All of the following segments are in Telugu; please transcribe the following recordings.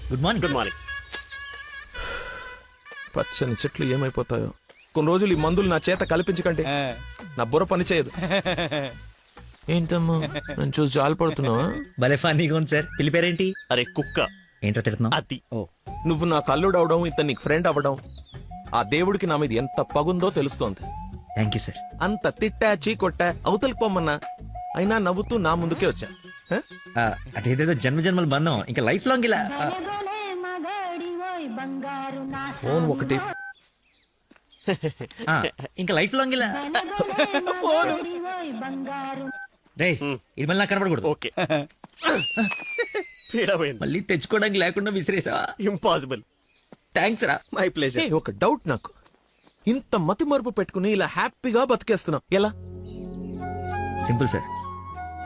Good morning. Good morning. పచ్చని చెట్లు ఏమైపోతాయో. కొన్ని రోజులు ఈ మందులు నా చేత కల్పించకండి, నా బుర్ర పని చేయదు. ఏంటమ్మా నేను చూసి జాలిపడుతున్నావా? భలే ఫన్నీగా ఉంది సార్. పిల్లి పేరేంటి? అరే కుక్క. ఏంటో తిడుతున్నావు? అది. ఓ నువ్వు నాకు అల్లుడు అవడం, ఇతను నీకు ఫ్రెండ్ అవ్వడం, ఆ దేవుడికి నా మీద ఎంత పగుందో తెలుస్తోంది. Thank you sir. అంత తిట్టా చీకొట్టా అవతలికి పొమ్మన్నా అయినా నవ్వుతూ నా ముందుకే వచ్చా. అదేదేదో జన్మ జన్మల బంధం ఇంకా లైఫ్ లాంగ్ ఇలా. ఫోన్ ఒకటి ఇంకా లైఫ్ లాంగ్ ఇలా. రే ఇది మళ్ళీ నాకు కనపడకూడదు. ఓకే. పీడా పోయింది. మళ్ళీ తెచ్చుకోవడానికి లేకుండా విసిరేసావా? ఇంపాసిబుల్. థ్యాంక్స్ రా. My pleasure. ఒక డౌట్ నాకు, ఇంత మతి మరుపు పెట్టుకుని ఇలా హ్యాపీగా బతికేస్తున్నావు ఎలా? Simple sir.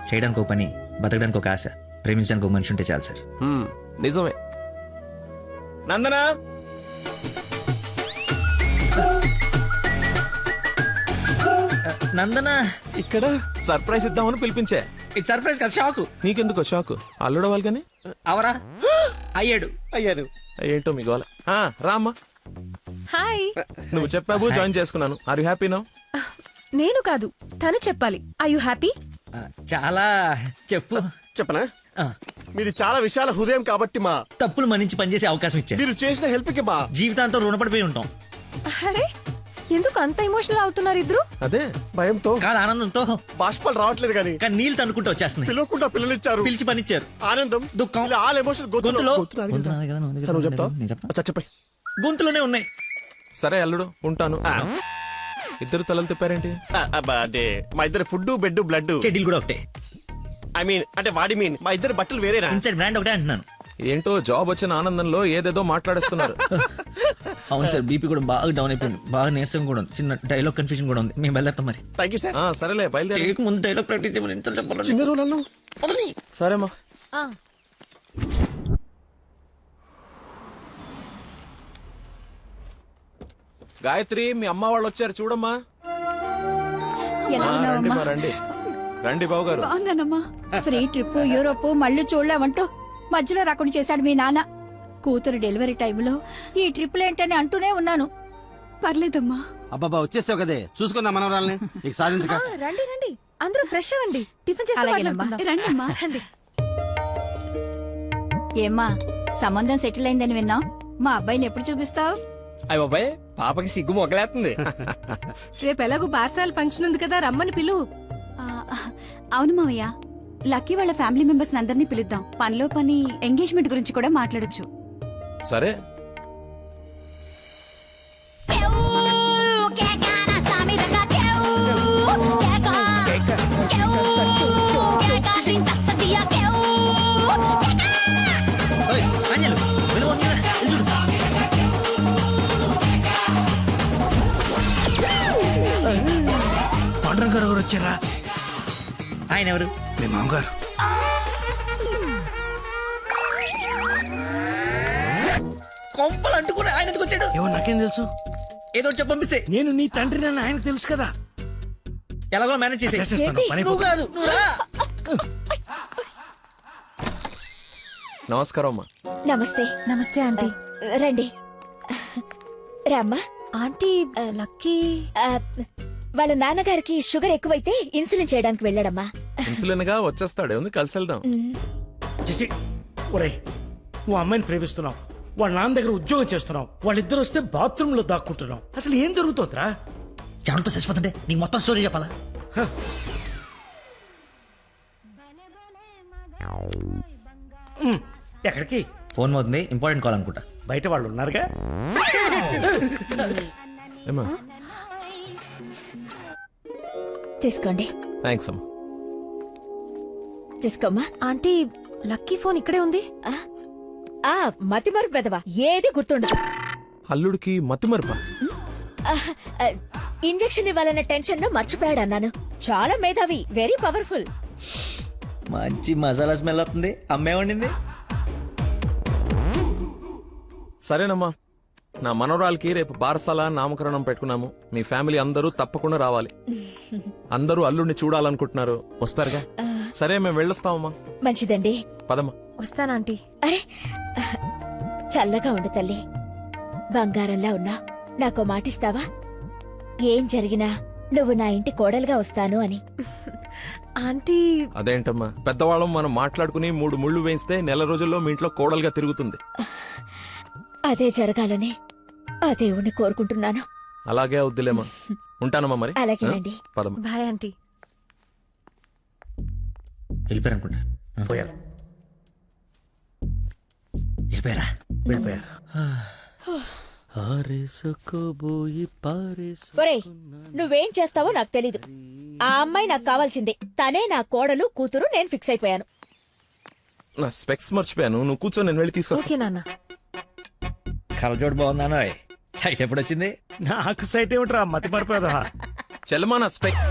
చేయడానికి ఒక పని, బతకడానికి ఒక ఆశ, ప్రేమించడానికి ఒక మనిషి ఉంటే చాలు సార్. నిజమే. నందనా నందన ఇక్కడ సర్ప్రైజ్ ఇద్దామని పిలిపించా. ఇది సర్ప్రైజ్ కదా, షాకు. నీకెందుకో షాకు? అల్లుడవాలి కానీ అవరా అయ్యాడు. అయ్యారు. ఏంటో మీ గోల. రామ్మా. హాయ్. నువ్వు చెప్పావు, జాయిన్ చేసుకున్నాను. Are you happy now? నేను కాదు, తను చెప్పాలి. I you happy? చాలా. చెప్పు. చెప్పనా? మీరు చాలా విశాల హృదయం కాబట్టి మా తప్పులు మన్నించి పనిచేసే అవకాశం ఇచ్చారు. మీరు చేసిన హెల్ప్ కి మా జీవితాంతం రుణపడిపోయి ఉంటాం. అరే ఎందుకు అంత ఎమోషనల్ అవుతున్నారు ఇద్దరు? అదే భయంతో కాదు, ఆనందంతో. బాష్పాలు రావట్లేదు కానీ కానీ నీళ్ళు తనుకుంటూ వచ్చేస్తున్నాయి. పిలవకుండా పిల్లలిచ్చారు, పిలిచి పనిచ్చారు. ఆనందం, దుఃఖం, ఇలా ఆల్ ఎమోషన్ గొంతులో. నువ్వు చెప్తావు. అచ్చా, చెప్పండి. గొంతులోనే ఉన్నాయి. సరే అల్లుడు ఉంటాను. ఇద్దరు తలలు తిప్పారేంటి? అంటే మా ఇద్దరు ఫుడ్ బెడ్ బ్లడ్. చెడ్డీలు కూడా ఒకటే. ఐ మీన్ అంటే వాడి మీన్ మా ఇద్దరు బట్టలు వేరేనా? ఇన్సైడ్ బ్రాండ్ ఒకటే అంటున్నాను. ఏంటో జాబ్ వచ్చిన ఆనందంలో ఏదేదో మాట్లాడేస్తున్నారు. అవును సార్, బీపీ కూడా బాగా డౌన్ అయిపోయింది. బాగా నీరసం కూడా ఉంది. చిన్న డైలాగ్ కన్ఫ్యూజన్ కూడా ఉంది. మేము బయలుదేరుతాం మరి. Thank you sir. సరేలే బయలుదేరి. ముందు డైలాగ్ ప్రాక్టీస్ చేయమని ఎంత చెప్పాలి? చిన్న రోజులు అన్నావు. సరేమ్మా. గాయత్రి, మీ అమ్మ వాళ్ళు వచ్చారు చూడమ్మా. రండి మా, రండి రండి బాబు గారు. బాగున్నానమ్మా. ఫ్రీ ట్రిప్ యూరోప్ మళ్ళీ చూడలేమంటూ మధ్యలో రాకుండా చేశాడు మీ నాన్న. కూతురు డెలివరీ టైంలో ఈ ట్రిప్లేంటని అంటూనే ఉన్నాను. పర్లేదమ్మా. అబ్బాబా వచ్చేసావు కదే, చూసుకుందా మనవరాల్ని. ఇక సాధించక. రండి రండి, అందరూ ఫ్రెష్ అవ్వండి. టిఫిన్ చేసి రండమ్మా. రండి. ఏమ్మా సంబంధం సెటిల్ అయిందని విన్నాం. మా అబ్బాయిని ఎప్పుడు చూపిస్తావు? అయ్య బాబాయ్, పాపకి సిగ్గు మొగలేస్తుంది. రేపు ఎలాగో పార్సల్ ఫంక్షన్ ఉంది కదా, రమ్మని పిలువు. అవును మావయ్య, లక్కీ వాళ్ళ ఫ్యామిలీ మెంబర్స్ అందరినీ పిలుద్దాం. పనిలో పని ఎంగేజ్మెంట్ గురించి కూడా మాట్లాడొచ్చు. సరే. పాండ్రంగ్ గారు వచ్చారా? ఆయన ఎవరు? మీ మామగారు. కొంపలు అంటుకుని ఆయన ఎందుకు వచ్చాడు? ఏమో నాకేం తెలుసు. ఏదో చెప్పి పంపిస్తే. నేను నీ తండ్రి నన్ను ఆయనకు తెలుసు కదా. ఎలాగో మేనేజ్ చేసేస్తాను. పని నువ్వు కాదు, నువ్వు రా. నమస్కారం అమ్మా. నమస్తే. నమస్తే ఆంటీ. రండి రామ్మా. ఆంటీ లక్కీ వాళ్ళ నాన్నగారికి షుగర్ ఎక్కువైతే ఇన్సులిన్ చేయడానికి వెళ్ళాడమ్మా. ఇన్సులిన్ గా వచ్చేస్తాడు, ఉంది కలిసి వెళ్దాం. చేసి ఒరే, నువ్వు అమ్మాయిని ప్రేమిస్తున్నావు, వాళ్ళ నాన్న దగ్గర ఉద్యోగం చేస్తున్నావు, వాళ్ళిద్దరు వస్తే బాత్రూమ్ లో దాక్కుంటున్నావు. అసలు ఏం జరుగుతుందిరా? చెమటతో చచ్చిపోతుంటే నీకు మొత్తం స్టోరీ చెప్పాలా? ఎక్కడికి? ఫోన్ అవుతుంది, ఇంపార్టెంట్ కాల్ అనుకుంటా. బయట వాళ్ళు ఉన్నారుగా. ఏమా? తీసుకోండి. థ్యాంక్స్ అమ్మా. తీసుకోమ్మా. ఆంటీ లక్కీ ఫోన్ ఇక్కడే ఉంది. మతి మరుపు పెదవా, ఏది గుర్తుండదు. అల్లుడికి మతి మరుపా? ఇంజెక్షన్ ఇవ్వాలన్న టెన్షన్ లో మర్చిపోయాడు అన్నాను. చాలా మేధావి, వెరీ పవర్ఫుల్. మంచి మసాలా స్మెల్ వస్తుంది. అమ్మే వండింది. సరేనమ్మా, నా మనవరాలకి రేపు బారసాల నామకరణం పెట్టుకున్నాము. మీ ఫ్యామిలీ అందరూ తప్పకుండా రావాలి. అందరూ అల్లుడిని చూడాలనుకుంటున్నారు, వస్తారుగా? సరే మేము వెళ్ళొస్తామమ్మా. మంచిదండి. పదమ్మా. వస్తానంటీ. అరే చల్లగా ఉండు తల్లి. బంగారంలా ఉన్నా నాకో మాటిస్తావా? ఏం జరిగినా నువ్వు నా ఇంటి కోడలుగా వస్తాను అని. ఆంటీ అదేంటమ్మా, పెద్దవాళ్ళం మనం మాట్లాడుకుని 3 ముళ్ళు వేయిస్తే నెల రోజుల్లో మీ ఇంట్లో కోడలుగా తిరుగుతుంది. అదే జరగాలని ఆ దేవుణ్ణి కోరుకుంటున్నాను. అలాగే అవుద్దిలేమా. ఉంటానమ్మా మరి. అలాగేనండి. పదమ్మా. Bye aunty. వెళ్ళిపోయారు అనుకుంటా. పోయారు వెళ్ళిపోయారా? వెళ్ళిపోయారు. ఒరేయ్, నువ్వేం చేస్తావో నాకు తెలీదు. ఆ అమ్మాయి నాకు కావాల్సిందే. తనే నా కోడలు కూతురు. నేను ఫిక్స్ అయిపోయాను. నా స్పెక్స్ మర్చిపోయాను. నువ్వు కూర్చో, నేను వెళ్ళి తీసుకొస్తా. ఓకే నాన్న. కలజోడు బాగుందానో. సైట్ ఎప్పుడు వచ్చింది? నాకు సైట్ ఏమిట్రా, మతి మరిపోదా. చెల్లమా నా స్పెక్స్.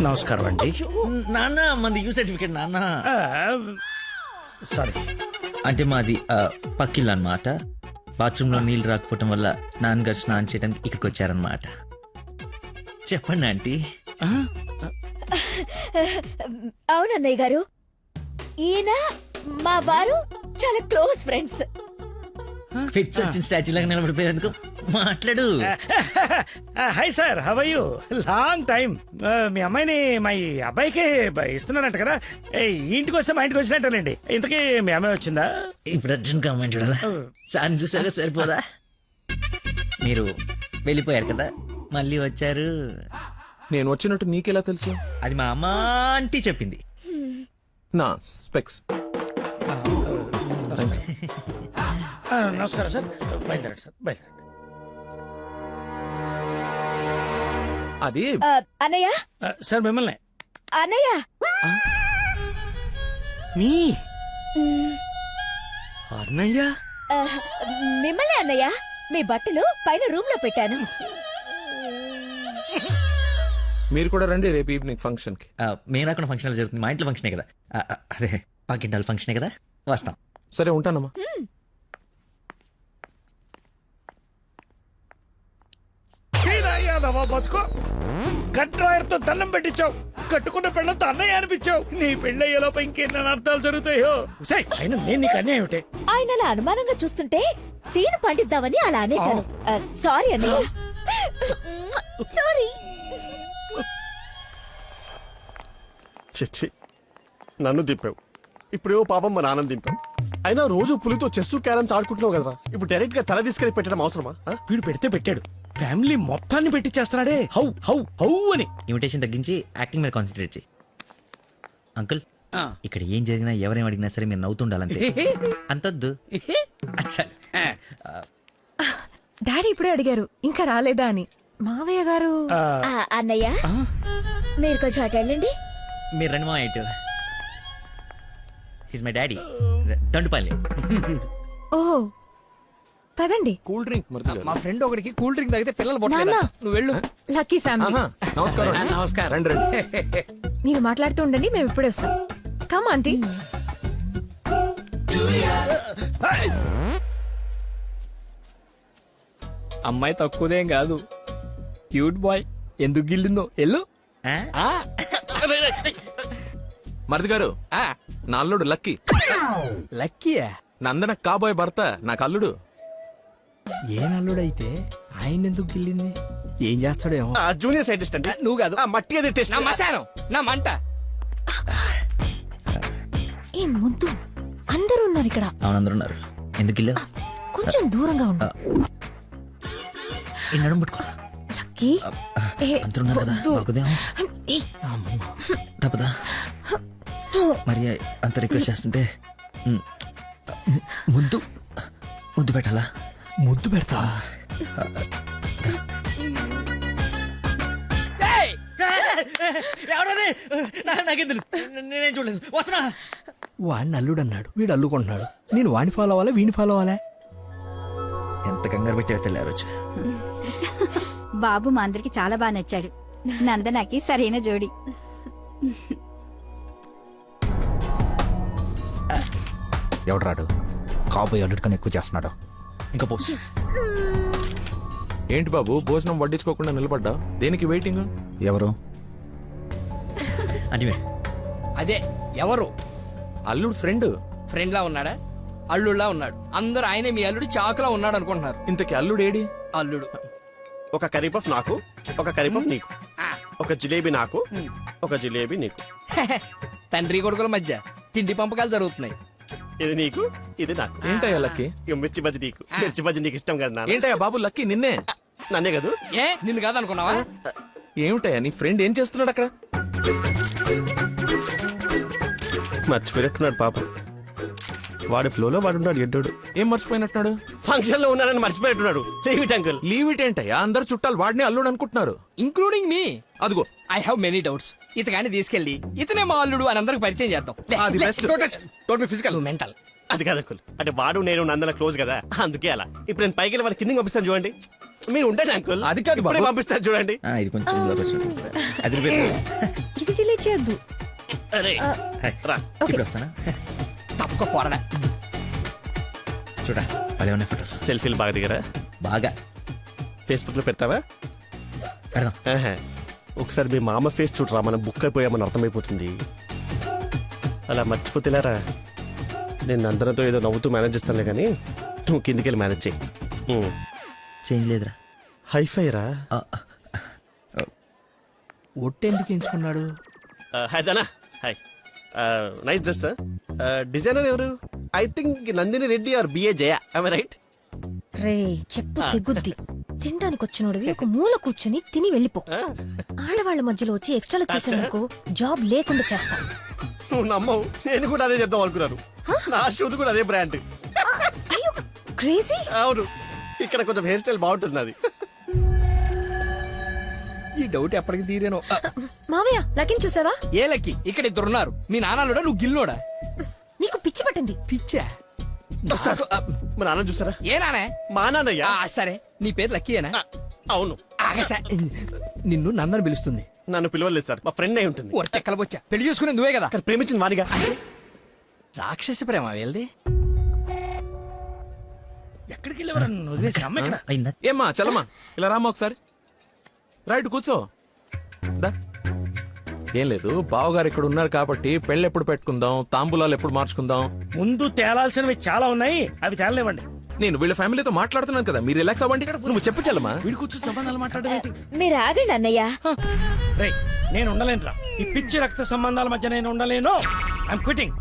నమస్కారం అండి. నాన్న మంది యూ సర్టిఫికేట్ నాన్న. సారీ. అంటే మాది పక్కిల్లు అన్నమాట. బాత్రూంలో నీళ్లు రాకపోవటం వల్ల నాన్నగారు స్నానం చేయడానికి ఇక్కడికి వచ్చారనమాట. చెప్పండి ఆంటీ. అవునన్నయ్య గారు, ఈయన మా వారు చాలా క్లోజ్ ఫ్రెండ్స్. ఫిట్స్ వచ్చిన స్టాచ్యూ లాగా నిలబడిపోయేందుకు మాట్లాడు. Hi sir, how are you? Long time. మీ అమ్మాయిని మా ఈ అబ్బాయికి ఇస్తున్నానంట కదా. ఈ ఇంటికి వస్తే మా ఇంటికి వచ్చినట్టేనండి. ఇంతకీ మీ అమ్మాయి వచ్చిందా? ఇప్పుడు అర్జున్ కమ్మని చూడాలా? సార్ చూసారా సరిపోదా? మీరు వెళ్ళిపోయారు కదా, మళ్ళీ వచ్చారు. నేను వచ్చినట్టు నీకెలా తెలుసు? అది మా అమ్మ ఆంటీ చెప్పింది. నా స్పెక్స్. నమస్కారం సార్. బయలుదేరండి సార్, బయలుదేరండి. అది అన్నయ్య, సార్ మిమ్మల్ని. అన్నయ్య, మీ అన్నయ్య? ఆ, మిమ్మల్ని అన్నయ్య. మీ బట్టలు పైన రూమ్ లో పెట్టాను. మీరు కూడా రండి రేపు ఈవినింగ్ ఫంక్షన్ కి. మేము రాకుండా ఫంక్షన్ జరుగుతుంది. మా ఇంట్లో ఫంక్షనే కదా. అదే పక్కింటాల ఫంక్షనే కదా. వస్తాం. సరే ఉంటానమ్మా. బతుకో కట్రాయర్తో దండం పెట్టించావు. కట్టుకున్న పెళ్ళంతో అన్నయ్య అనిపించావు. నీ పెళ్ళయ్యేలోపు ఇంకెన్ని అర్థాలు జరుగుతాయో. సై అయినా నేను నీకు అన్యాయం ఏమిటే? ఆయన అలా అనుమానంగా చూస్తుంటే సీన్ పండిద్దామని అలా అనేశాను. సారీ అన్నయ్య, సారీ. చిచ్చి, నన్ను దింపావు. ఇప్పుడేవో పాపం మా నాన్న దింపావు. అయినా రోజు పులితో చెస్సు క్యారమ్స్ ఆడుకుంటున్నావు కదా. ఇప్పుడు డైరెక్ట్ గా తల తీసుకెళ్లి పెట్టడం అవసరమా? వీడు పెడితే పెట్టాడు, ఫ్యామిలీ మొత్తాన్ని పెట్టిచ్చేస్తున్నాడే. హౌ హౌ హౌ అని. ఇన్విటేషన్ తగ్గించి యాక్టింగ్ మీద కాన్సన్ట్రేట్ చేయి. అంకుల్, ఇక్కడ ఏం జరిగినా ఎవరేం అడిగినా సరే మీరు నవ్వుతుండాలంతే. అంతొద్దు. అచ్చా. డాడీ ఇప్పుడే అడిగారు ఇంకా రాలేదా అని. మావయ్య గారు అన్నయ్య, మీరు కొంచెం అటు వెళ్ళండి. మీరు రండి మా ఇటు. His my daddy, Dandupalli. ఓహో పదండి. కూల్ డ్రింక్ మా ఫ్రెండ్ ఒకడికి కూల్ డ్రింక్ తాగితే పిల్లలు నాన్న. పుట్టలేదా? నువ్వు వెళ్ళు. Lucky family. నమస్కారం. నమస్కారం. రండి రండి. మీరు మాట్లాడుతూ ఉండండి, మేము ఇప్పుడే వస్తాం. Come aunty. అమ్మాయి తక్కువదేం కాదు, క్యూట్ బాయ్. ఎందుకు గిల్లిందో ఎల్లు. మరిది గారు, నా అల్లుడు లక్కీ. లక్కీయా? నందన కాబోయే భర్త నాకు అల్లుడు. ఏ నల్లుడైతే ఆయన ఎందుకు గిల్లింది? ఏం చేస్తాడేమో. జూనియర్ సైంటిస్ట్ అండి. నువ్వు కాదు, మట్టి అది టెస్ట్. నా మశానం, నా మంట. ఏ ముద్దు, అందరూ ఉన్నారు ఇక్కడ. అవునందరూ ఉన్నారు. ఎందుకు ఇల్లు? కొంచెం దూరంగా ఉండు. ఈ నడుము పట్టుకోవాలా? లక్కీ. ఏ, అందరూ ఉన్నారు కదా, వద్దు. దొరకదేమో. ఏ, తప్పదా? మరి అంత రిక్వెస్ట్ చేస్తుంటే ముద్దు ముద్దు పెట్టాలా? ముద్దు పెడతా. నేనేం చూడలేదు. వస్తున్నా. వాడిని అల్లుడు అన్నాడు, వీడు అల్లుకుంటున్నాడు. నేను వాడిని ఫాలో అవ్వాలా, వీడిని ఫాలో అవ్వాలా? ఎంత కంగారు పెట్టే తెల్లారు రోజు. బాబు మా అందరికి చాలా బాగా నచ్చాడు. నందనకి సరైన జోడి. ఎవడు రాడు కాబోయే అల్లుడు కన్నా ఎక్కువ చేస్తున్నాడు. ఇంకా పోస్ట్ ఏంటి బాబు భోజనం వడ్డించుకోకుండా నిలబడ్డా? దేనికి వెయిటింగ్? ఎవరు? అంటే అదే ఎవరు? అల్లుడు ఫ్రెండ్. ఫ్రెండ్ లా ఉన్నాడా? అల్లుడులా ఉన్నాడు. అందరూ ఆయనే మీ అల్లుడు చాకులా ఉన్నాడు అనుకుంటున్నారు. ఇంతకి అల్లుడు ఏడి? అల్లుడు ఒక కర్రీ పఫ్ నాకు, ఒక కర్రీ పఫ్ నీకు, ఒక జిలేబీ నాకు, ఒక జిలేబీ నీకు. తండ్రి కొడుకుల మధ్య తిండి పంపకాలు జరుగుతున్నాయి. ఇది నీకు, ఇది నాకు. ఏంటయ్యా లక్కీ? ఇక మిర్చి బజ్జి నీకు, మిర్చి బజ్జి నీకు ఇష్టం కదా నాన్న. ఏంటయ్యా బాబు లక్కీ నిన్నే? నన్నే కదా. ఏ నిన్ను కాదనుకున్నావా? ఏమిటయ్యా నీ ఫ్రెండ్ ఏం చేస్తున్నాడు అక్కడ? మర్చిపోయినట్టున్నాడు పాప. వాడి ఫ్లోలో వాడు ఉన్నాడు ఎడ్డోడు. ఏం మర్చిపోయినట్టున్నాడు? ఫంక్షన్ లో ఉన్నానని మర్చిపోయినట్టున్నాడు. Leave it uncle. Leave it ఏంటయ్యా? అందరు చుట్టాలు వాడిని అల్లుడు అనుకుంటున్నారు. Including me. అదిగో ఐ హావ్ మెనీ డౌట్స్. ఇతగాని తీసుకెళ్లి ఇతనే మా అల్లుడు అని అందరికి పరిచయం చేద్దాం. అది బెస్ట్. Physical mental. అది కాదు అంకుల్. అంటే వాడు నేను నందన క్లోజ్ కదా, అందుకే అలా. ఇప్పుడు నేను పైకి వెళ్ళి వాడి కిందకి పంపిస్తాను చూడండి. మీరు ఉండండి అంకుల్. అది కాదు ఇప్పుడే బాబు. పంపిస్తాను చూడండి. ఇది కొంచెం అది ఇది డిలీట్ చేయొద్దు. అరే రా. ఇప్పుడు వస్తానా? తప్పక పోరడా. చూడా భలే ఉన్నాయి ఫోటోస్. సెల్ఫీలు బాగా దిగరా? బాగా ఫేస్బుక్ లో పెడతావా? పెడదాం. ఆహా. ఒకసారి మీ మామ ఫేస్ చూడరా, మనం బుక్ అయిపోయామని అర్థమైపోతుంది. అలా మర్చిపోతేలారా. నేను అందరితో ఏదో నవ్వుతూ మేనేజ్ చేస్తానులే కానీ నువ్వు కిందికి వెళ్ళి మేనేజ్ చేయి. చేంజ్ లేదురా. హైఫై రా. ఒట్టెందుకు ఎంచుకున్నాడు? హాయ్ దానా. హాయ్. Nice dress. డిజైనర్ ఎవరు? I think Nandini Reddy or BA Jaya. I right? రే చెప్పు తెగుద్ది. తినడానికి వచ్చినోడివి ఒక మూల కూర్చుని తిని వెళ్ళిపో. ఆడవాళ్ళ మధ్యలో వచ్చి ఎక్స్ట్రాలు చేసేందుకు జాబ్ లేకుండా చేస్తా. నువ్వు నమ్మవు, నేను కూడా అదే చెప్దాం అనుకున్నాను. నా షూది కూడా అదే బ్రాండ్. అయ్యో క్రేజీ. అవును, ఇక్కడ కొంచెం హెయిర్ స్టైల్ బాగుంటుంది అది. ఈ డౌట్ ఎప్పటికి తీరేనో. మావయ్య లకిన్ చూసావా? ఏ లక్కి? ఇక్కడ ఇద్దరున్నారు. మీ నాన్నలోడా నువ్వు గిల్లోడా? నీకు పిచ్చి పట్టింది. పిచ్చా? మా నాన్న చూసారా? ఏ నానే? మా నాన్నయ్య. సరే నీ పేరు లక్కీయేనా? అవును. ఆగసా నిన్ను నందని పిలుస్తుంది. నన్ను పిలవలేదు సార్, మా ఫ్రెండ్ అయి ఉంటుంది. ఒరటెక్కల వచ్చా పెళ్లి చేసుకునే నువ్వే కదా. కానీ ప్రేమించిన వానిగా. రాక్షస ప్రేమ వెళ్ళి ఎక్కడికి వెళ్ళేవారు? వదిలేసి అమ్మ ఇక్కడ. అయిందా? ఏమ్మా చలమా ఇలా రామ్మా ఒకసారి. రైట్ కూర్చో. దా. ఏం లేదు, బావగారు ఇక్కడ ఉన్నారు కాబట్టి పెళ్ళి ఎప్పుడు పెట్టుకుందాం, తాంబూలాలు ఎప్పుడు మార్చుకుందాం. ముందు తేలాల్సినవి చాలా ఉన్నాయి, అవి తేలనివ్వండి. నేను వీళ్ళ ఫ్యామిలీతో మాట్లాడుతున్నాను కదా, మీరు రిలాక్స్ అవ్వండి. నువ్వు చెప్పు చలమా. వీడి కూర్చొని సంబంధాలు మాట్లాడడం ఏంటి? మీరు ఆగండి అన్నయ్య. రేయ్ నేను ఉండలేనురా. ఈ పిచ్చి రక్త సంబంధాల మధ్య నేను ఉండలేను. I'm quitting.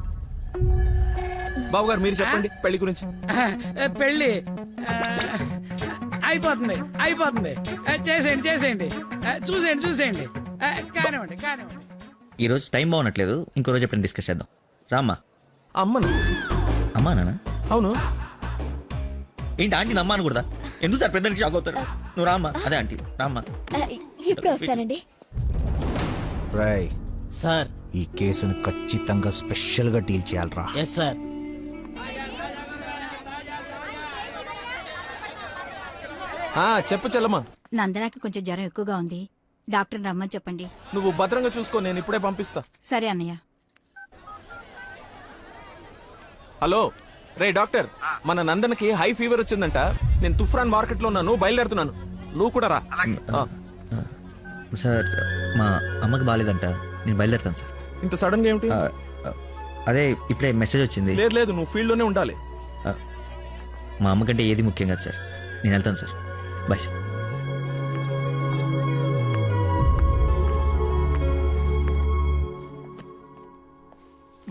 బావగారు మీరు చెప్పండి పెళ్లి గురించి. పెళ్ళి అయిపోతుంది అయిపోతుంది. చేసేయండి చేసేయండి. చూసేయండి చూసేయండి. కానివ్వండి కానివ్వండి. ఈ రోజు టైం బాగున్నట్లేదు, ఇంకో రోజు ఎప్పుడైనా డిస్కస్ చేద్దాం. రామ్మా. అమ్మను. అమ్మా నాన్న? అవును. ఏంటి ఆంటీ నమ్మా అనకూడదా? ఎందుకు సార్ పెద్దలకి షాక్ అవుతారు? నువ్వు రామ్మా. అదే ఆంటీ రామ్మా. ఇప్పుడు వస్తానండి. రాయ్ సార్ ఈ కేసును ఖచ్చితంగా స్పెషల్ గా డీల్ చేయాలరా. Yes sir. చెప్పు చలమా. నందనాకి కొంచెం జ్వరం ఎక్కువగా ఉంది, డాక్టర్ రమ్మని చెప్పండి. నువ్వు భద్రంగా చూసుకో, నేను ఇప్పుడే పంపిస్తా. సరే అన్నయ్య. హలో రే డాక్టర్, మన నందనకి హై ఫీవర్ వచ్చిందంట. నేను తుఫ్రాన్ మార్కెట్ లో ఉన్నాను, బయలుదేరుతున్నాను. నువ్వు కూడా రా. సార్ మా అమ్మకి బాగాలేదంట, నేను బయలుదేరుతాను సార్. ఇంత సడన్ గా ఏమిటి? అదే ఇప్పుడే మెసేజ్ వచ్చింది. లేదు లేదు, నువ్వు ఫీల్డ్ లోనే ఉండాలి. మా అమ్మకంటే ఏది ముఖ్యం కాదు సార్, నేను వెళ్తాను సార్. Bye sir.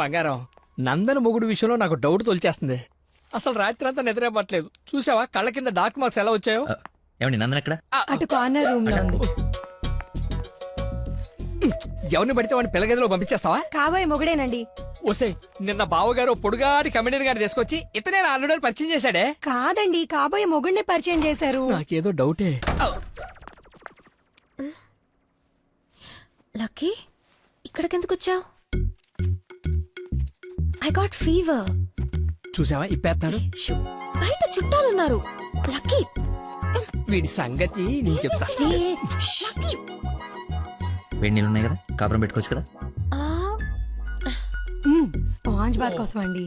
బంగారం, నందన మొగుడు విషయంలో నాకు డౌట్ తొలిచేస్తుంది. అసలు రాత్రి అంతా నిద్రపట్లేదు. చూసావా కళ్ళ కింద డార్క్ మార్క్స్ ఎలా వచ్చాయో? ఏమండి నందన ఎక్కడ? అటు కార్నర్ రూమ్ లో ఉంది. ఎవరిని పడితే వాడిని పిల్లగదిలో పంపించేస్తావా? కాబోయే మొగుడేనండి. ఓసే, నిన్న బావగారు పొడుగాటి కమెడియన్ గారిని తీసుకొచ్చి ఇతనే నా అల్లుడని పరిచయం చేశాడే. కాదండి, కాబోయే మొగుడిని పరిచయం చేశారు. నాకేదో డౌటే. లక్కీ ఇక్కడికెందుకు వచ్చావు? I got fever. చూసావా ఇప్పేస్తాడు. బయట చుట్టాలున్నారు. లక్కీ వీడి సంగతి నేను చెప్తా. వేడి నీళ్ళు ఉన్నాయి కదా, కాపురం పెట్టుకోవచ్చు కదా. స్పాంజ్ బాత్ కోసం అండి.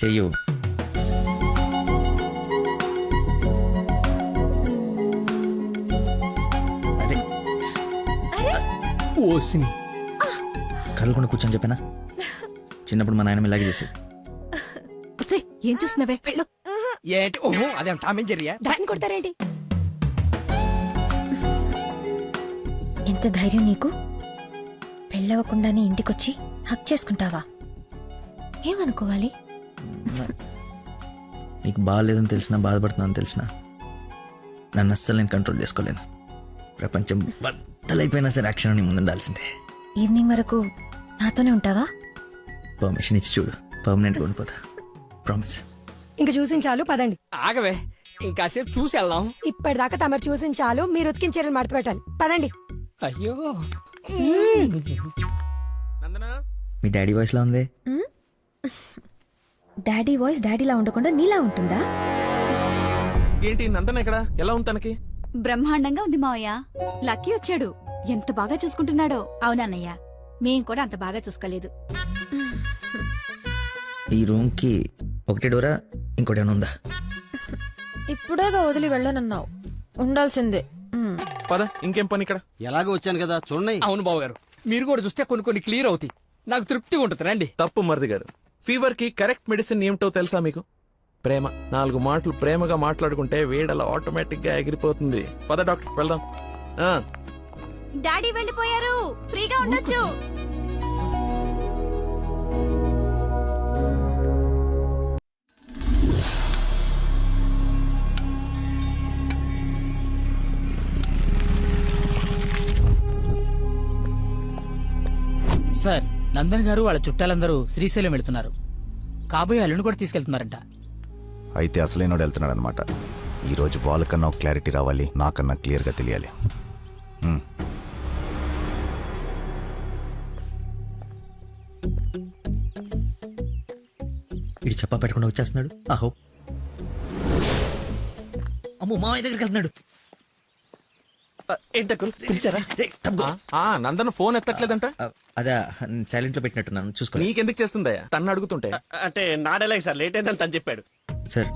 చెయ్యు. ఓసిని కదలకుండా కూర్చొని చెప్పానా చిన్నప్పుడు మా నాయనమ్మ ఇలాగే చేసేది. ఒసేయ్, ఏం చూస్తున్నావే వెళ్ళు. ఏంటి ఓహో అదేం టామేం జరిగా దాన్ని కొడతారేంటి? ఎంత ధైర్యం నీకు? పెళ్ళవకుండానే ఇంటికొచ్చి హక్ చేసుకుంటావా? ఏమనుకోవాలి? నీకు బాగాలేదని తెలిసినా బాధపడుతున్నాను తెలిసినా నన్ను అస్సలు నేను కంట్రోల్ చేసుకోలేను. ప్రపంచం బద్దలైపోయినా సరే అక్షరం నీ ముందు ఉండాల్సిందే. ఈవినింగ్ వరకు నాతోనే ఉంటావా? పర్మిషన్ ఇచ్చి చూడు, పర్మనెంట్గా ఉండిపోతా. ప్రామిస్. ఇంక చూసించాలు పదండి. ఆగవే ఇంకాసేపు చూసి వెళ్దాం. ఇప్పటిదాకా తమరు చూసించాలు, మీరు ఉతికిన చీరలు మడత పెట్టాలి. పదండి. అయ్యో నందనా మీ డాడీ వాయిస్లా ఉంది. డాడీ వాయిస్ డాడీలా ఉండకుండా నీలా ఉంటుందా? ఏంటి నందన ఎక్కడ? ఎలా ఉంది తనకి? బ్రహ్మాండంగా ఉంది మావయ్య. లక్కీ వచ్చాడు. ఎంత బాగా చూసుకుంటున్నాడో. అవునన్నయ్య, మేం కూడా అంత బాగా చూసుకోలేదు. ఈ రూమ్కి ఒకటి డోరా ఇంకోటి ఏమైనా ఉందా? ఇప్పుడేగా వదిలి వెళ్ళనన్నావు, ఉండాల్సిందే. పద, ఇంకేం పని ఇక్కడ? ఎలాగో వచ్చాను కదా చూడండి. అవును బాబు గారు, మీరు కూడా చూస్తే కొన్ని క్లియర్ అవుతాయి. నాకు తృప్తిగా ఉంటుంది రండి. తప్పు మరిది గారు. ఫీవర్ కి కరెక్ట్ మెడిసిన్ ఏమిటో తెలుసా మీకు? ప్రేమ. 4 మాటలు ప్రేమగా మాట్లాడుకుంటే వేడలా ఆటోమేటిక్ గా ఎగిరిపోతుంది. పద డాక్టర్ వెళ్దాం. డాడీ వెళ్ళిపోయారు, ఫ్రీగా ఉండొచ్చు. సార్, నందన్ గారు వాళ్ళ చుట్టాలందరూ శ్రీశైలం వెళ్తున్నారు. కాబోయే అల్లుని కూడా తీసుకెళ్తున్నారంట. అయితే అసలైనోడు వెళ్తున్నాడు అనమాట. ఈరోజు వాళ్ళకన్నా ఒక క్లారిటీ రావాలి, నాకన్నా క్లియర్గా తెలియాలి. ఇటు చెప్పా పెట్టకుండా వచ్చేస్తున్నాడు. ఆహో, అమ్మో మామయ్య దగ్గరికి వెళ్తున్నాడు. ఏంటకుల్ పిలిచారా? నందన ఫోన్ ఎత్తట్లేదంట. అదే సైలెంట్ లో పెట్టినట్టున్నాను, చూసుకో. నీకెందుకు చేస్తుందయ్యా? తన్ను అడుగుతుంటే. అంటే నాడేలాగ సార్, లేట్ అయిందని తను చెప్పాడు. సార్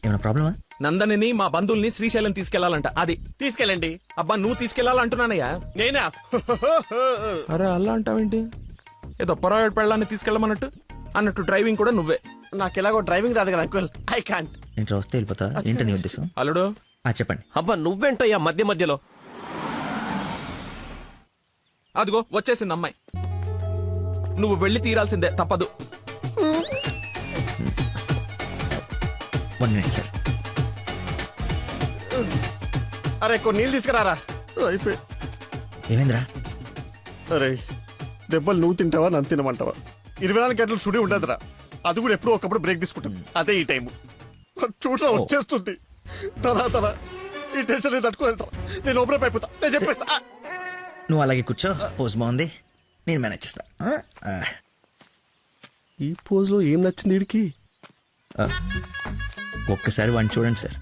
ఏమైనా ప్రాబ్లమా? నందనిని మా బంధువుల్ని శ్రీశైలం తీసుకెళ్లాలంట. అది తీసుకెళ్ళండి. అబ్బా, నువ్వు తీసుకెళ్లాలంటున్నానయ్యా. నేనా? అరే అలా అంటావేంటి? ఏదో పొరపాటు పెళ్ళాన్ని తీసుకెళ్ళమన్నట్టు అన్నట్టు డ్రైవింగ్ కూడా నువ్వే. నాకు ఎలాగో డ్రైవింగ్ రాదు కదా అంకుల్, ఐ కాంట్. ఏంటి వస్తే వెళ్ళిపోతా? ఏంటని ఉద్దేశం? అల్లుడు చెప్పండి. అబ్బా నువ్వేంటయ్యా మధ్య మధ్యలో? అదిగో వచ్చేసింది అమ్మాయి. నువ్వు వెళ్ళి తీరాల్సిందే, తప్పదు. 1 minute సార్. అరే కొన్ని నీళ్ళు తీసుకురారా. అయిపోయి. ఏమైందిరా? అరే దెబ్బలు నువ్వు తింటావా నన్ను తినమంటావా? 24 గంటలు చుడి ఉండదురా. అది కూడా ఎప్పుడో ఒకప్పుడు బ్రేక్ తీసుకుంటాను. అదే ఈ టైము చూడరా వచ్చేస్తుంది. తల ఈ టెన్షన్ తట్టుకోలేటా. నేను ఓపెన్ అయిపోతా, నేను చెప్పేస్తా. నువ్వు అలాగే కూర్చో, పోజ్ బాగుంది, నేను మేనేజ్ చేస్తా. ఈ పోజ్ లో ఏం నచ్చింది వీడికి? ఒక్కసారి వాడిని చూడండి సార్.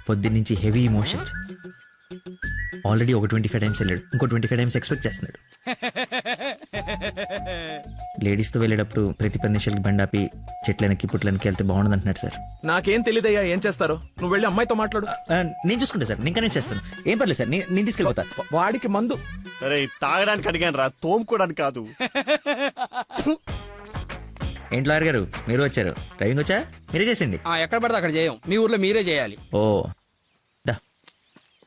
పొద్దున్నుంచి హెవీ ఇమోషన్స్. ఆల్రెడీ ఒక 25 టైమ్స్ వెళ్ళాడు, ఇంకో 25 టైమ్స్ ఎక్స్పెక్ట్ చేస్తున్నాడు. లేడీస్తో వెళ్ళేటప్పుడు ప్రతి 10 నిమిషాలకి బండాపి చెట్లనికి పుట్లనికి వెళ్తే బాగుండదు అంటున్నాడు సార్. నాకేం తెలియదయ్యా ఏం చేస్తారో. నువ్వు వెళ్ళి అమ్మాయితో మాట్లాడు. నేను చూసుకుంటా సార్, నేను కనెక్ట్ చేస్తాను. ఏం పర్లేదు సార్, నేను తీసుకెళ్ళిపోతా. వాడికి మందు. అరే తాగడానికి అడిగాను రా, తోముకోవడానికి కాదు. ఏంటి లాయర్ గారు మీరు వచ్చారు? డ్రైవింగ్ వచ్చా? మీరే చేసిండి. ఎక్కడ పడితే అక్కడ చేయం, మీ ఊర్లో మీరే చేయాలి. ఓ దా.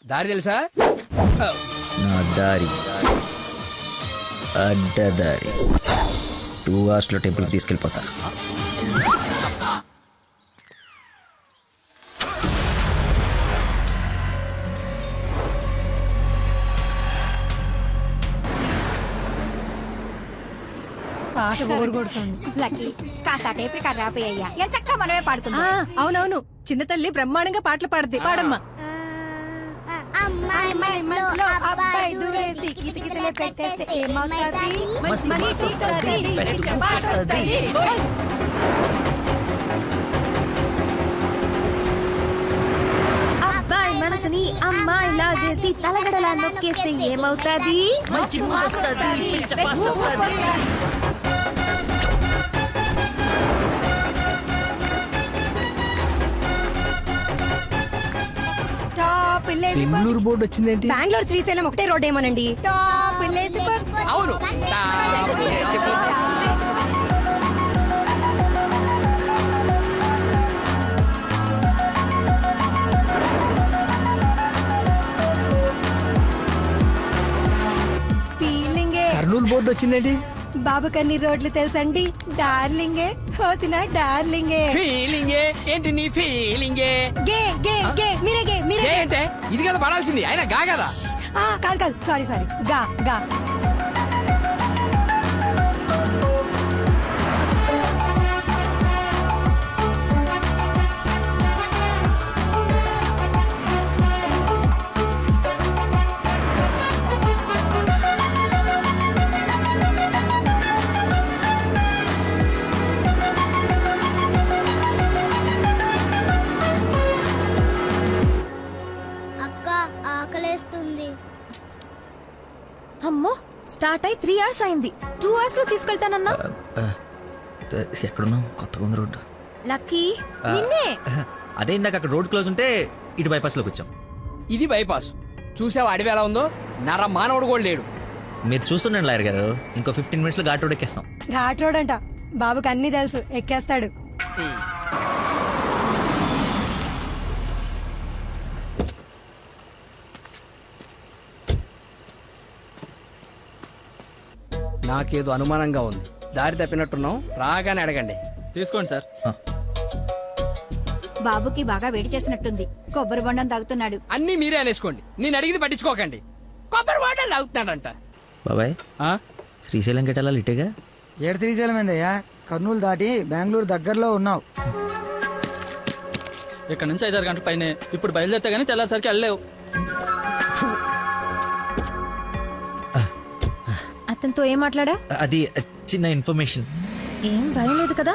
దారి తెలుసా? నా దారి అడ్డదారి. 2 hours లో టెంపుల్కి తీసుకెళ్ళిపోతా. పాట బోర్ కొడుతుంది. లక్కీ కాస్త టేప్ రికార్డ్ రాపోయ్యా, ఎంత చక్కగా మనమే పాడుకుందాం. అవునవును, చిన్న తల్లి బ్రహ్మాండంగా పాటలు పాడుద్ది. పాడమ్మా. అమ్మాయి మనసులో అబ్బాయి దూరేసి కితకితలే పెట్టేస్తే ఏమవుతుంది? మనిషి వస్తది, పాట వస్తది. అబ్బాయి మనసుని అమ్మాయి లాగేసి తలగడలా నొక్కేస్తే ఏమవుతాది? మంచి మూడ్ వస్తది, పిచ్చ పాస్ వస్తది. టాప్ బెంగళూరు బోర్డు వచ్చిందేంటి? బెంగళూరు శ్రీశైలం ఒకటే రోడ్ ఏమోనండి. టాప్ అవును చెప్పు. ఫీలింగే కర్నూలు బోర్డు వచ్చిందండి. బాబు కన్ని రోడ్లు తెలుసండి. డార్లింగే హోసిన డార్లింగే. ఫీలింగే ఏంటి నీ ఫీలింగే? గే గే గే మీరే గే మీరే ఏంటే ఇది కదా పడాల్సింది, అయినా గా కదా. కాదు కాదు సారీ సారీ గా గా. అక్క ఆకలేస్తుంది. అమ్మో స్టార్ట్ అయి 3 hours అయింది. 2 hours లో తీసుకెళ్తానన్నా. ఎక్కడున్నావు? కొత్తగా ఉంది రోడ్డు. లక్కీ నిన్నే. అదే ఇందాక అక్కడ రోడ్ క్లోజ్ ఉంటే ఇటు బైపాస్లోకి వచ్చాం. ఇది బైపాస్. చూసావా అడవి ఎలా ఉందో? నర మానవుడు కూడా లేడు. మీరు చూస్తుండండి లాయర్ గారు, ఇంకో 15 minutes లో ఘాట్ రోడ్ ఎక్కేస్తాం. ఘాట్ రోడ్ అంట. బాబుకి అన్ని తెలుసు, ఎక్కేస్తాడు. నాకేదో అనుమానంగా ఉంది. దారి తప్పినట్టున్నాం, రాగానే అడగండి. తీసుకోండి సార్. బాబుకి బాగా వేడి చేసినట్టుంది, కొబ్బరి బొండం తాగుతున్నాడు. అన్నీ మీరే అనేసుకోండి, నేను అడిగింది పట్టించుకోకండి. కొబ్బరి వాటర్ తాగుతున్నాడంట. బాబాయ్ శ్రీశైలం గెటాలి ఇటేగా? ఏడు శ్రీశైలం ఏందయ్యా? కర్నూలు దాటి బెంగళూరు దగ్గరలో ఉన్నావు. ఇక్కడ నుంచి 5-6 గంటల పైనే. ఇప్పుడు బయలుదేరితే గానీ తెల్లారిసరికి వెళ్ళలేవు. అతనితో ఏం మాట్లాడా? అది చిన్న ఇన్ఫర్మేషన్. ఏం భయం లేదు కదా?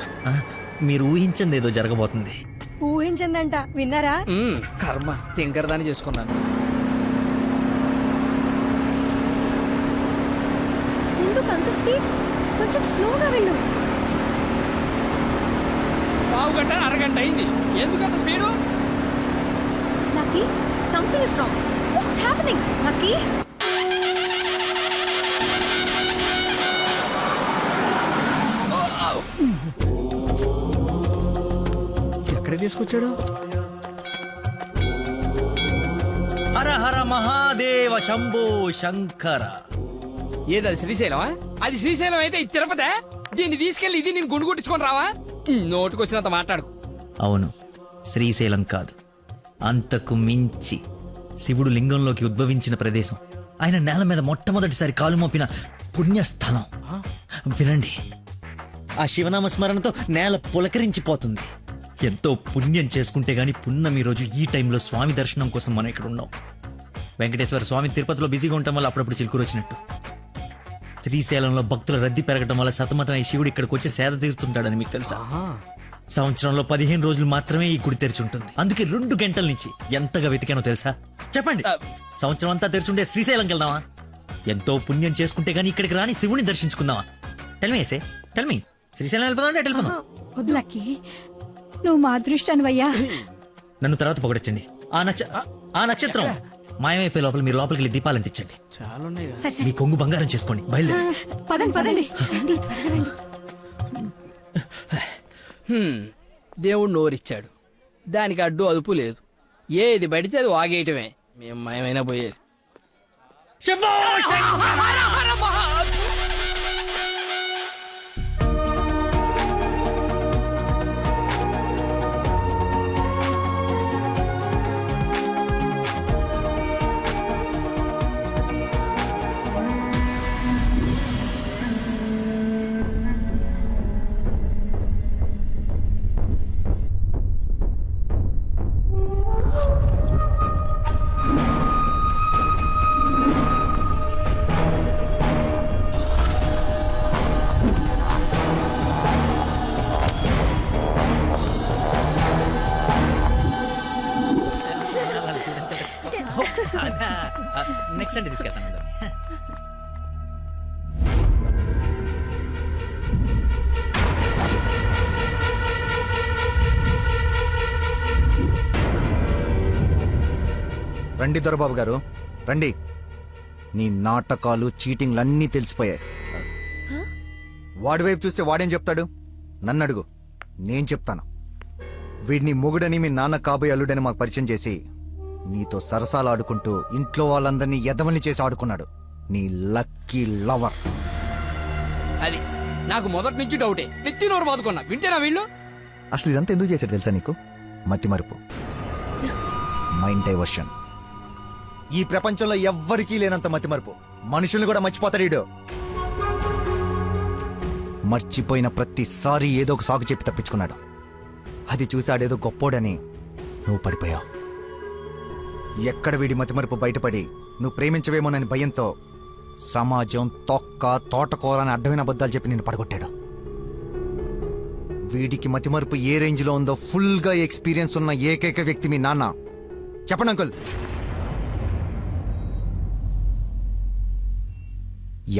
మీరు ఊహించింది ఏదో జరగబోతుంది. ఊహించిందంట, విన్నారా? కర్మ తింకరదాన్ని చేసుకున్నాను. ఎందుకు అంత స్పీడ్? కొంచెం స్లోగా వెళ్ళు. పావు గంట అరగంట అయింది, ఎందుకంత speed? Lucky something is wrong. What's happening? Lucky ఎక్కడ తీసుకొచ్చాడు? హర హర మహాదేవ శంభో శంకర. ఏది శ్రీశైలమా? అది శ్రీశైలం అయితే ఇది తిరుపతే. దీన్ని తీసుకెళ్లి ఇది నేను గుండు కొట్టించుకొని రావా? నోటుకొచ్చినంత మాట్లాడుకు. అవును, శ్రీశైలం కాదు, అంతకు మించి శివుడు లింగంలోకి ఉద్భవించిన ప్రదేశం, ఆయన నేల మీద మొట్టమొదటిసారి కాలు మోపిన పుణ్యస్థలం. వినండి, ఆ శివనామ స్మరణతో నేల పులకరించిపోతుంది. ఎంతో పుణ్యం చేసుకుంటే గాని పున్నమి రోజు ఈ టైంలో స్వామి దర్శనం కోసం మనం ఇక్కడ ఉన్నాం. వెంకటేశ్వర స్వామి తిరుపతిలో బిజీగా ఉండటం వల్ల అప్పుడప్పుడు చిలుకూరు వచ్చినట్టు. శ్రీశైలంలో భక్తుల రద్దీ పెరగడం వల్ల సతమతం ఈ శివుడు ఇక్కడికి వచ్చి సేద తీరుతుంటాడని మీకు తెలుసా? సంవత్సరంలో 15 రోజులు మాత్రమే ఈ గుడి తెరిచి ఉంటుంది. అందుకే 2 గంటల నుంచి ఎంతగా వెతికానో తెలుసా? చెప్పండి, సంవత్సరం అంతా తెరిచుండే శ్రీశైలంకి వెళ్దామా? ఎంతో పుణ్యం చేసుకుంటే గానీ ఇక్కడికి రాని శివుని దర్శించుకుందామా? టెల్మీ శ్రీశైలం వెళ్ళిపోదాం. వద్దు లక్కీ, నువ్వు మా అదృష్టానివయ్యా. నన్ను తర్వాత పొగడొచ్చండి. ఆ నక్షత్రం మాయమైపోయే లోపల మీరు లోపలికి వెళ్ళి దీపాలు అంటించండి. మీ కొంగు బంగారం చేసుకోండి. బయలుదేరి పదండి పదండి. దేవుడు నోరిచ్చాడు, దానికి అడ్డు అదుపు లేదు. ఏది పడితే అది వాగేయటమే. మేము మయమైనా పోయేది. నెక్స్ట్ అంటే తీసుకెళ్తాను. రండి దొరబాబు గారు రండి. నీ నాటకాలు చీటింగ్లు అన్నీ తెలిసిపోయాయి. వాడి వైపు చూస్తే వాడేం చెప్తాడు? నన్ను అడుగు, నేను చెప్తాను. వీడిని మొగుడని మీ నాన్న కాబోయే అల్లుడని మాకు పరిచయం చేసి నీతో సరసాలు ఆడుకుంటూ ఇంట్లో వాళ్ళందరినీ ఎదవల్ని చేసి ఆడుకున్నాడు నీ లక్కీ లవర్. అది నాకు మొదటి నుంచి డౌటే. నెత్తి నోరు బాదుకున్నా వింటేనా వీళ్ళు? అసలు ఇదంతా ఎందుకు చేశాడు తెలుసా నీకు? మతి మరుపు, మైండ్ డైవర్షన్. ఈ ప్రపంచంలో ఎవ్వరికీ లేనంత మతి మరుపు. మనుషుల్ని కూడా మర్చిపోతాడు వీడు. మర్చిపోయిన ప్రతిసారి ఏదో ఒక సాగు చెప్పి తప్పించుకున్నాడు. అది చూసాడేదో గొప్పోడని నువ్వు పడిపోయావు. ఎక్కడ వీడి మతిమరుపు బయటపడి నువ్వు ప్రేమించవేమోనని భయంతో సమాజం తొక్క తోటకూర అని అడ్డమైన అబద్ధాలు చెప్పి నిన్ను పడగొట్టాడు. వీడికి మతిమరుపు ఏ రేంజ్లో ఉందో ఫుల్గా ఎక్స్పీరియన్స్ ఉన్న ఏకైక వ్యక్తి మీ నాన్న. చెప్పండి అంకుల్.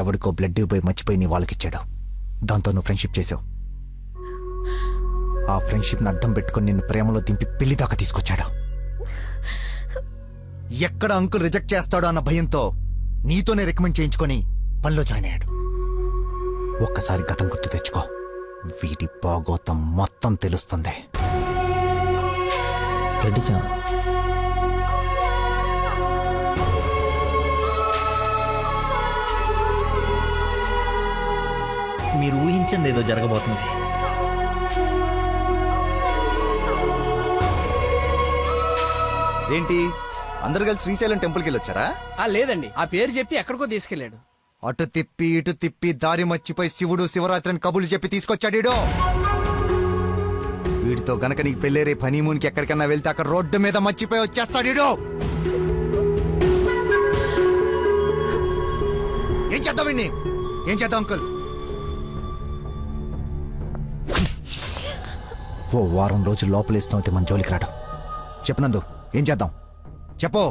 ఎవడికో బ్లడ్ పోయి మర్చిపోయి నీ వాళ్ళకిచ్చాడు. దాంతో నువ్వు ఫ్రెండ్షిప్ చేసావు. ఆ ఫ్రెండ్షిప్ని అడ్డం పెట్టుకుని నిన్ను ప్రేమలో దింపి పెళ్లి దాకా తీసుకొచ్చాడు. ఎక్కడ అంకుల్ రిజెక్ట్ చేస్తాడో అన్న భయంతో నీతోనే రికమెండ్ చేయించుకొని పనిలో జాయిన్ అయ్యాడు. ఒక్కసారి గతం గుర్తు తెచ్చుకో, వీడి భాగోతం మొత్తం తెలుస్తుంది. మీరు ఊహించింది ఏదో జరగబోతుంది. ఏంటి అందరు కలిసి శ్రీశైలం టెంపుల్కి వెళ్ళొచ్చారా? లేదండి, ఆ పేరు చెప్పి ఎక్కడికో తీసుకెళ్లాడు. అటు తిప్పి ఇటు తిప్పి దారి మర్చిపోయి శివుడు శివరాత్రిని కబులు చెప్పి తీసుకొచ్చాడు. వీడితో గనక నీకు పెళ్ళేరే హనీమూన్కి ఎక్కడికన్నా వెళ్తే అక్కడ రోడ్డు మీద మర్చిపోయి వచ్చేస్తాడు. ఏం చేద్దాం వీడిని? ఏం చేద్దాం అంకుల్? ఓ వారం రోజులు లోపలేస్తాం అయితే మన జోలికి రాడు. చెప్పనందు ఏం చేద్దాం చెప్పు.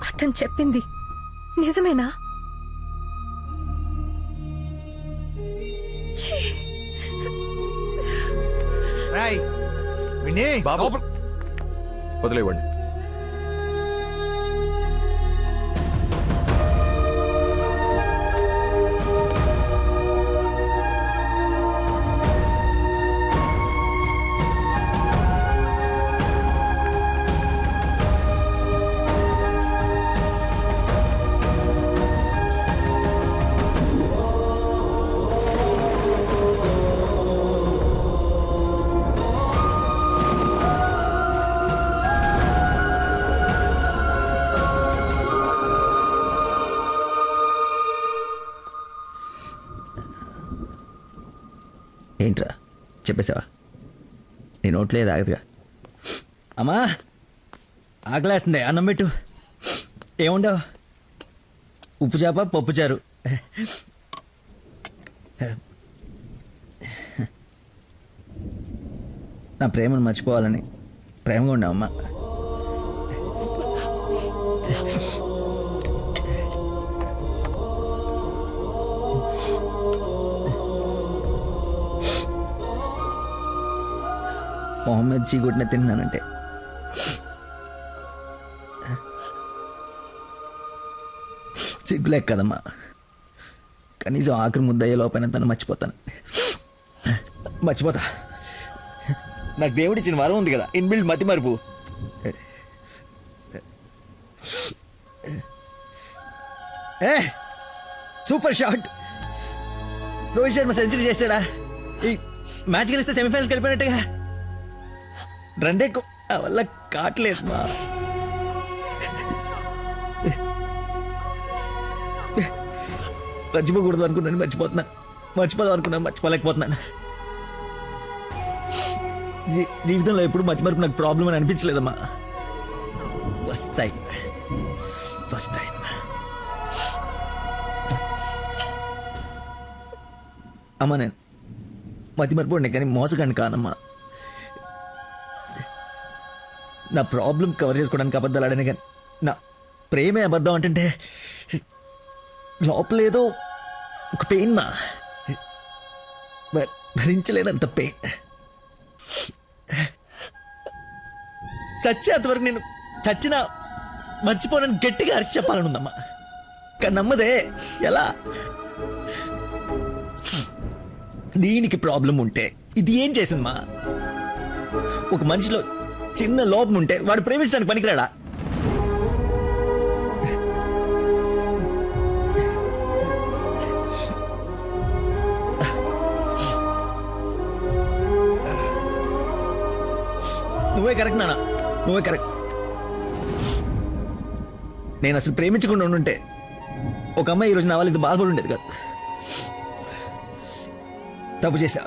అతను చెప్పింది నిజమేనా? బాబు వదిలేవండి. ఏంట్రా చెప్పేసావా? నీ నోట్లేదు ఆగదుగా. అమ్మా ఆకలేస్తుంది, అన్నం పెట్టు. ఏముండవు? ఉప్పు చేప పప్పుచారు. నా ప్రేమను మర్చిపోవాలని ప్రేమగా ఉండవు అమ్మా. మొహమ్మద్ చీగుడ్ని తిన్నానంటే సిగ్గులేక కదమ్మా. కనీసం ఆఖరి ముద్దయ్యే లోపైన తను మర్చిపోతాను. మర్చిపోతా. నాకు దేవుడిచ్చిన వరం ఉంది కదా, ఇన్బిల్డ్ మతి మరుపు. Super shot. Rohit Sharma century చేశాడా? ఈ మ్యాచ్ గెలిస్తే సెమీఫైనల్స్ వెళ్ళిపోయినట్టుగా. రన్ రేట్ వల్ల కావట్లేదు మా. మర్చిపోకూడదు అనుకున్నాను, మర్చిపోదాం అనుకున్నాను, మర్చిపోలేకపోతున్నాను. జీవితంలో ఎప్పుడు మర్చిమరుపు నాకు ప్రాబ్లం అని అనిపించలేదమ్మా. ఫస్ట్ టైం అమ్మా. నేను మతిమరుపు ఉండే కానీ మోసగాన్ని కానమ్మా. నా ప్రాబ్లం కవర్ చేసుకోవడానికి అబద్ధాలు ఆడానే కానీ నా ప్రేమే అబద్ధం అంటే లోపలేదో ఒక పెయిన్ మా, భరించలేనంత పెయిన్. చచ్చేంతవరకు నేను చచ్చినా మర్చిపోనని గట్టిగా అరిచి చెప్పాలని ఉందమ్మా, కానీ నమ్మదే. ఎలా? దీనికి ప్రాబ్లం ఉంటే ఇది ఏం చేసిందమ్మా? ఒక మనిషిలో చిన్న లోపం ఉంటే వాడు ప్రేమించడానికి పనికిరాడా? నువ్వే కరెక్ట్ నాన్న, నువ్వే కరెక్ట్. నేను అసలు ప్రేమించకుండా ఉండుంటే ఒక అమ్మాయి ఈరోజు నా వాళ్ళు ఇది బాధపడి ఉండేది కాదు. తప్పు చేశా.